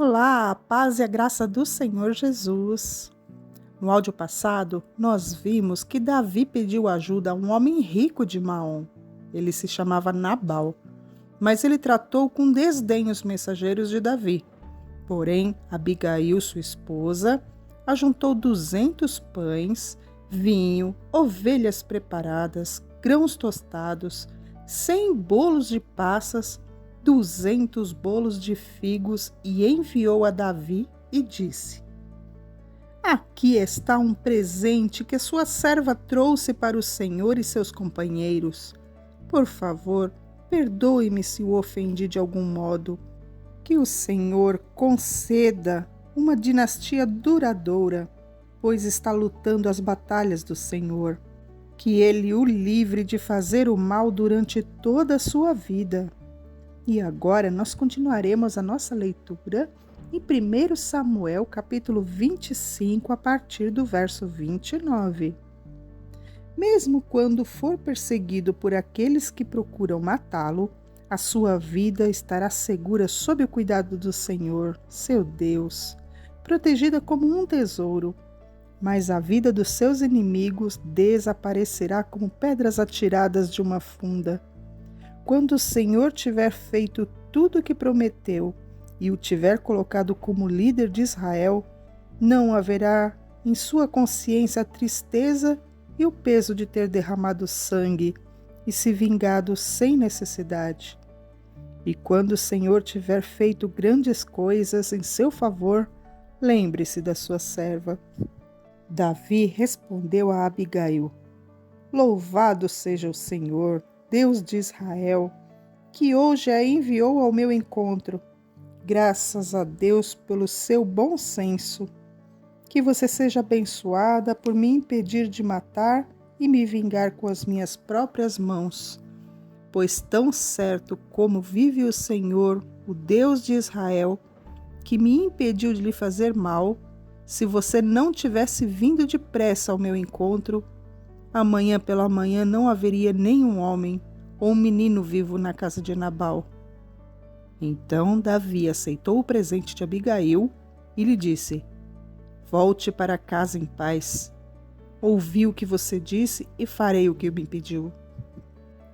Olá, a paz e a graça do Senhor Jesus. No áudio passado, nós vimos que Davi pediu ajuda a um homem rico de Maom. Ele se chamava Nabal, mas ele tratou com desdém os mensageiros de Davi. Porém, Abigail, sua esposa, ajuntou 200 pães, vinho, ovelhas preparadas, grãos tostados, 100 bolos de passas, 200 bolos de figos e enviou a Davi e disse: Aqui está um presente que sua serva trouxe para o Senhor e seus companheiros. Por favor, perdoe-me se o ofendi de algum modo. Que o Senhor conceda uma dinastia duradoura, pois está lutando as batalhas do Senhor. Que ele o livre de fazer o mal durante toda a sua vida. E agora nós continuaremos a nossa leitura em 1 Samuel, capítulo 25, a partir do verso 29. Mesmo quando for perseguido por aqueles que procuram matá-lo, a sua vida estará segura sob o cuidado do Senhor, seu Deus, protegida como um tesouro. Mas a vida dos seus inimigos desaparecerá como pedras atiradas de uma funda. Quando o Senhor tiver feito tudo o que prometeu e o tiver colocado como líder de Israel, não haverá em sua consciência a tristeza e o peso de ter derramado sangue e se vingado sem necessidade. E quando o Senhor tiver feito grandes coisas em seu favor, lembre-se da sua serva. Davi respondeu a Abigail: Louvado seja o Senhor, Deus de Israel, que hoje a enviou ao meu encontro. Graças a Deus pelo seu bom senso. Que você seja abençoada por me impedir de matar e me vingar com as minhas próprias mãos. Pois tão certo como vive o Senhor, o Deus de Israel, que me impediu de lhe fazer mal, se você não tivesse vindo depressa ao meu encontro, amanhã pela manhã não haveria nenhum homem ou um menino vivo na casa de Nabal. Então Davi aceitou o presente de Abigail e lhe disse: Volte para casa em paz. Ouvi o que você disse e farei o que me pediu.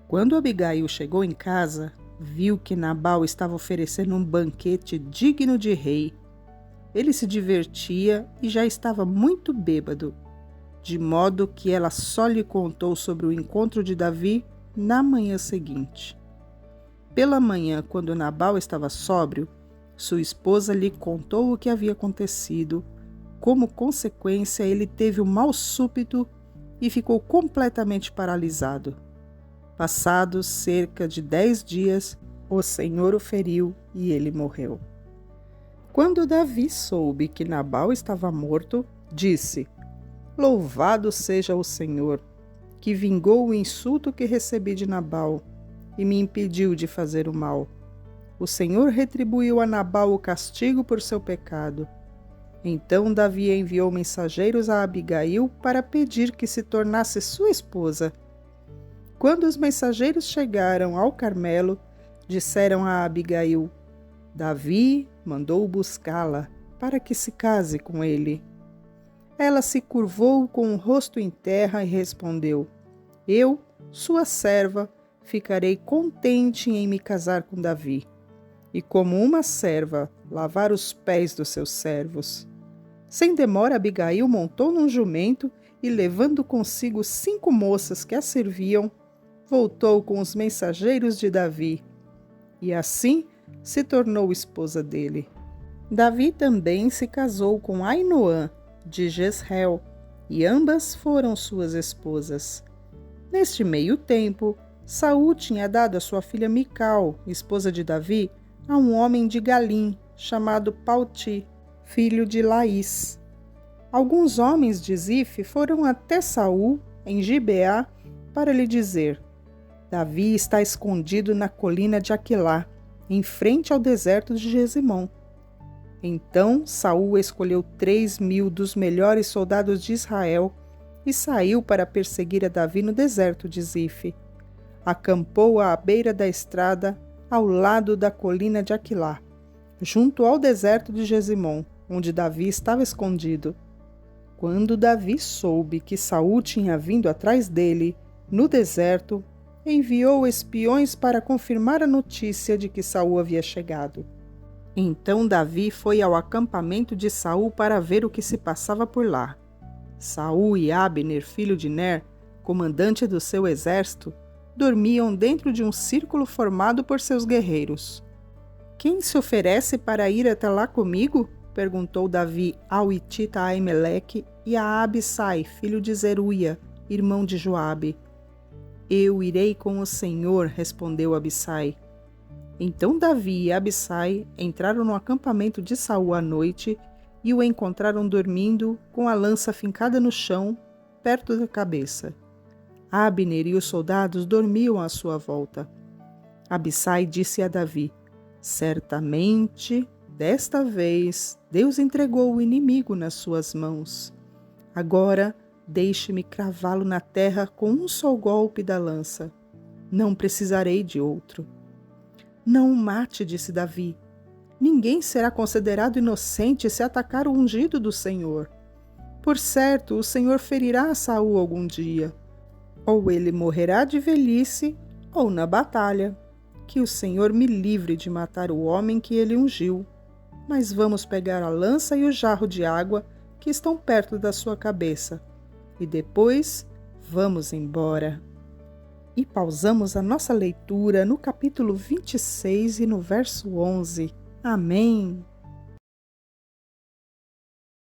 Quando Abigail chegou em casa, viu que Nabal estava oferecendo um banquete digno de rei. Ele se divertia e já estava muito bêbado, de modo que ela só lhe contou sobre o encontro de Davi na manhã seguinte. Pela manhã, quando Nabal estava sóbrio, sua esposa lhe contou o que havia acontecido. Como consequência, ele teve um mal súbito e ficou completamente paralisado. Passados cerca de 10 dias, o Senhor o feriu e ele morreu. Quando Davi soube que Nabal estava morto, disse: Louvado seja o Senhor, que vingou o insulto que recebi de Nabal e me impediu de fazer o mal. O Senhor retribuiu a Nabal o castigo por seu pecado. Então Davi enviou mensageiros a Abigail para pedir que se tornasse sua esposa. Quando os mensageiros chegaram ao Carmelo, disseram a Abigail: Davi mandou buscá-la para que se case com ele. Ela se curvou com o rosto em terra e respondeu: Eu, sua serva, ficarei contente em me casar com Davi, e como uma serva, lavar os pés dos seus servos. Sem demora, Abigail montou num jumento e, levando consigo 5 moças que a serviam, voltou com os mensageiros de Davi, e assim se tornou esposa dele. Davi também se casou com Ainoã, de Jezreel, e ambas foram suas esposas. Neste meio tempo, Saul tinha dado a sua filha Mical, esposa de Davi, a um homem de Galim, chamado Palti, filho de Laís. Alguns homens de Zif foram até Saul, em Gibeá, para lhe dizer: Davi está escondido na colina de Aquilá, em frente ao deserto de Jesimom. Então Saul escolheu 3.000 dos melhores soldados de Israel e saiu para perseguir a Davi no deserto de Zif. Acampou à beira da estrada, ao lado da colina de Aquilá. junto ao deserto de Gesimom, onde Davi estava escondido. Quando Davi soube que Saul tinha vindo atrás dele, no deserto, enviou espiões para confirmar a notícia de que Saul havia chegado. Então Davi foi ao acampamento de Saul para ver o que se passava por lá. Saul e Abner, filho de Ner, comandante do seu exército, dormiam dentro de um círculo formado por seus guerreiros. "Quem se oferece para ir até lá comigo?" perguntou Davi ao hitita Aimeleque e a Abissai, filho de Zeruia, irmão de Joabe. "Eu irei com o Senhor", respondeu Abissai. Então Davi e Abissai entraram no acampamento de Saul à noite e o encontraram dormindo, com a lança fincada no chão, perto da cabeça. Abner e os soldados dormiam à sua volta. Abissai disse a Davi: "Certamente, desta vez, Deus entregou o inimigo nas suas mãos. Agora, deixe-me cravá-lo na terra com um só golpe da lança. Não precisarei de outro." "Não o mate", disse Davi. "Ninguém será considerado inocente se atacar o ungido do Senhor. Por certo, o Senhor ferirá a Saul algum dia. Ou ele morrerá de velhice, ou na batalha. Que o Senhor me livre de matar o homem que ele ungiu. Mas vamos pegar a lança e o jarro de água que estão perto da sua cabeça. E depois vamos embora." E pausamos a nossa leitura no capítulo 26 e no verso 11. Amém!